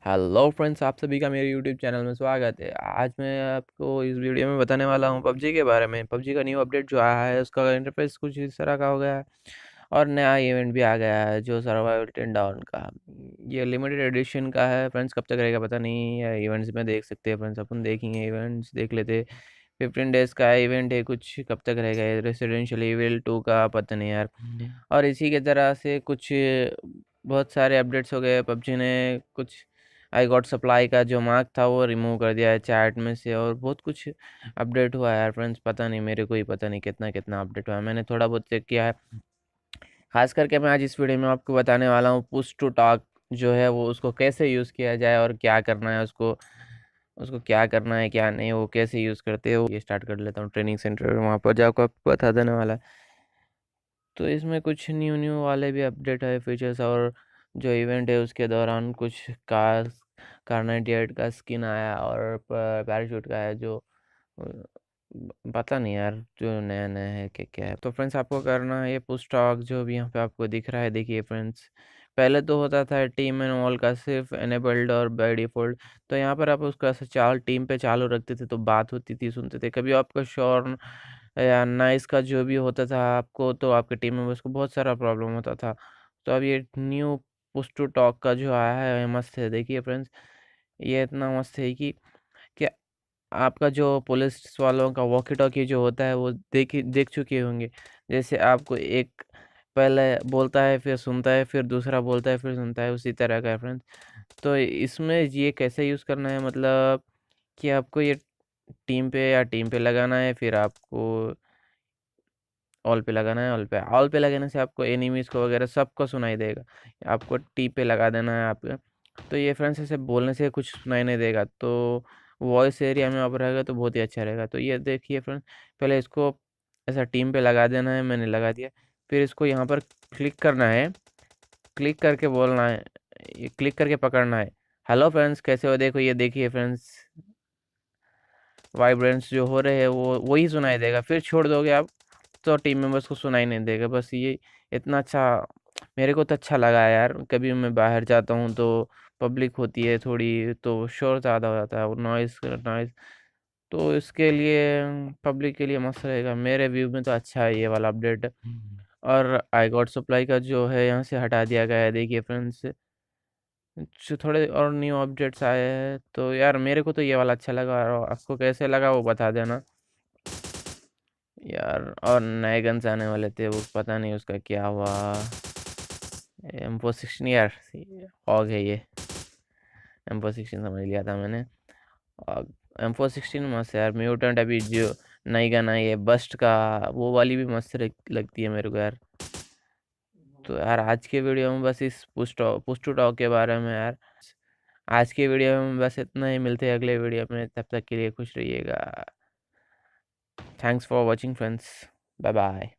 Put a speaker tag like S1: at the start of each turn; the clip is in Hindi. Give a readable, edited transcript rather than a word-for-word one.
S1: हेलो फ्रेंड्स, आप सभी का मेरे यूट्यूब चैनल में स्वागत है। आज मैं आपको इस वीडियो में बताने वाला हूँ पबजी के बारे में। पबजी का न्यू अपडेट जो आया है उसका इंटरफेस कुछ इस तरह का हो गया है और नया इवेंट भी आ गया है जो सर्वाइवल 10 डाउन का। ये लिमिटेड एडिशन का है फ्रेंड्स, कब तक रहेगा पता नहीं है। इवेंट्स में देख सकते हैं फ्रेंड्स, अपन देखेंगे इवेंट्स देख लेते। 15 डेज का इवेंट है कुछ, कब तक रहेगा। रेसिडेंशियल इविल 2 का पता नहीं यार। और इसी के तरह से कुछ बहुत सारे अपडेट्स हो गए। पबजी ने कुछ आई गॉट सप्लाई का जो मार्क था वो रिमूव कर दिया है चैट में से, और बहुत कुछ अपडेट हुआ है यार फ्रेंड्स। पता नहीं, मेरे को ही पता नहीं कितना कितना अपडेट हुआ है। मैंने थोड़ा बहुत चेक किया है। खास करके मैं आज इस वीडियो में आपको बताने वाला हूँ पुश टू टॉक जो है वो, उसको कैसे यूज़ किया जाए और क्या करना है उसको। उसको क्या करना है क्या नहीं, वो कैसे यूज़ करते हो, ये स्टार्ट कर लेता हूँ। ट्रेनिंग सेंटर वहाँ पर जाकर आपको बता देने वाला है। तो इसमें कुछ न्यू न्यू वाले भी अपडेट है फीचर्स, और जो इवेंट है उसके दौरान कुछ कार 98 का स्किन आया और पैराशूट का है जो पता नहीं यार, जो नया नया है कि क्या है। तो फ्रेंड्स, आपको करना है ये पुश टॉक जो भी यहाँ पे आपको दिख रहा है। देखिए फ्रेंड्स, पहले तो होता था टीम एंड ऑल का सिर्फ एनेबल्ड और बाय डिफ़ॉल्ट। तो यहाँ पर आप उसका ऐसा टीम पे चालू रखते थे तो बात होती थी, सुनते थे। कभी आपका शॉर्न या नाइस का जो भी होता था आपको, तो आपके टीम मेंबर्स को बहुत सारा प्रॉब्लम होता था। तो अब ये न्यू पुश टू टॉक का जो आया है ये मस्त है। देखिए फ्रेंड्स, ये इतना मस्त है कि आपका जो पुलिस वालों का वॉकी टॉकी जो होता है वो देख चुके होंगे। जैसे आपको एक पहले बोलता है, फिर सुनता है, फिर दूसरा बोलता है, फिर सुनता है, उसी तरह का है फ्रेंड्स। तो इसमें ये कैसे यूज़ करना है, मतलब कि आपको ये टीम पे लगाना है, फिर आपको ऑल पे लगाना है। ऑल पे लगाने से आपको एनिमीज़ को वगैरह सबको सुनाई देगा। आपको टी पे लगा देना है आपके। तो ये फ्रेंड्स ऐसे बोलने से कुछ सुनाई नहीं देगा, तो वॉइस एरिया में आप रहेगा तो बहुत ही अच्छा रहेगा। तो ये देखिए फ्रेंड्स, पहले इसको ऐसा टीम पे लगा देना है, मैंने लगा दिया। फिर इसको यहाँ पर क्लिक करना है, क्लिक करके बोलना है, ये क्लिक करके पकड़ना है। हेलो फ्रेंड्स, कैसे हो। देखो ये देखिए फ्रेंड्स, वाइब्रेंट्स जो हो रहे हैं वो वही सुनाई देगा। फिर छोड़ दोगे आप तो टीम मेंबर्स को सुनाई नहीं देगा। बस ये इतना अच्छा मेरे को तो अच्छा लगा है यार। कभी मैं बाहर जाता हूँ तो पब्लिक होती है थोड़ी, तो शोर ज़्यादा हो जाता है और नॉइस नॉइस। तो इसके लिए पब्लिक के लिए मस्त रहेगा। मेरे व्यू में तो अच्छा है ये वाला अपडेट। और आई गॉट सप्लाई का जो है यहाँ से हटा दिया गया है। देखिए फ्रेंड्स, जो थोड़े और न्यू अपडेट्स आए हैं, तो यार मेरे को तो ये वाला अच्छा लगा, और आपको कैसे लगा वो बता देना यार। और नए गन्स आने वाले थे, वो पता नहीं उसका क्या हुआ। M416 यार, ऑग है ये। M416 समझ लिया था मैंने। और M416 मस्त है यार। म्यूटेंट अभी जो नई गन आई है बस्ट का, वो वाली भी मस्त लगती है मेरे को यार। तो यार आज के वीडियो में बस इस पुश टू टॉक के बारे में यार। आज के वीडियो में बस इतना ही। मिलते हैं अगले वीडियो में, तब तक के लिए खुश रहिएगा। Thanks for watching friends, bye bye.